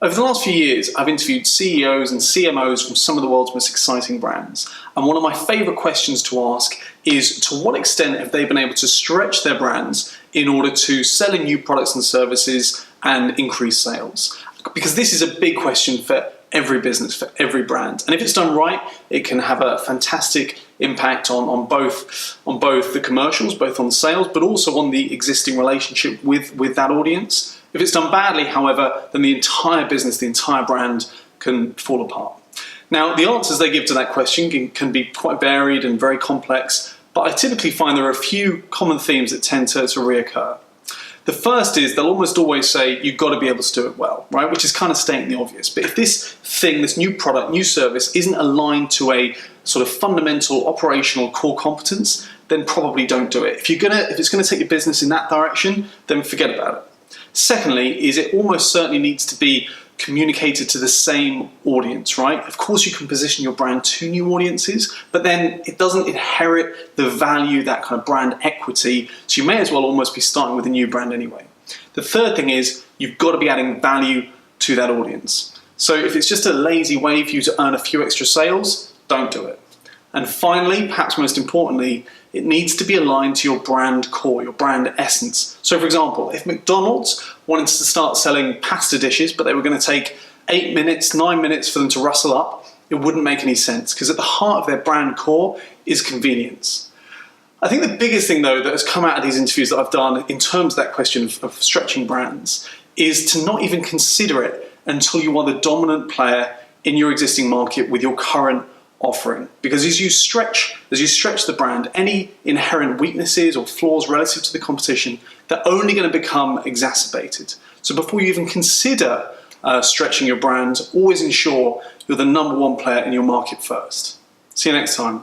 Over the last few years, I've interviewed CEOs and CMOs from some of the world's most exciting brands. And one of my favorite questions to ask is, to what extent have they been able to stretch their brands in order to sell in new products and services and increase sales? Because this is a big question for every business, for every brand. And if it's done right, it can have a fantastic impact on both the commercials, both on sales, but also on the existing relationship with that audience. If it's done badly, however, then the entire business, the entire brand can fall apart. Now, the answers they give to that question can be quite varied and very complex, but I typically find there are a few common themes that tend to reoccur. The first is they'll almost always say, you've got to be able to do it well, right? Which is kind of stating the obvious. But if this thing, this new product, new service isn't aligned to a sort of fundamental operational core competence, then probably don't do it. If it's gonna take your business in that direction, then forget about it. Secondly, is it almost certainly needs to be communicated to the same audience, right? Of course you can position your brand to new audiences, but then it doesn't inherit the value, that kind of brand equity, so you may as well almost be starting with a new brand anyway. The third thing is, you've got to be adding value to that audience. So if it's just a lazy way for you to earn a few extra sales, don't do it. And finally, perhaps most importantly, it needs to be aligned to your brand core, your brand essence. So for example, if McDonald's wanted to start selling pasta dishes, but they were going to take 8 minutes, 9 minutes for them to rustle up, it wouldn't make any sense, because at the heart of their brand core is convenience. I think the biggest thing though that has come out of these interviews that I've done in terms of that question of stretching brands is to not even consider it until you are the dominant player in your existing market with your current offering. Because as you stretch the brand, any inherent weaknesses or flaws relative to the competition, they're only going to become exacerbated. So before you even consider stretching your brand, always ensure you're the #1 player in your market first. See you next time.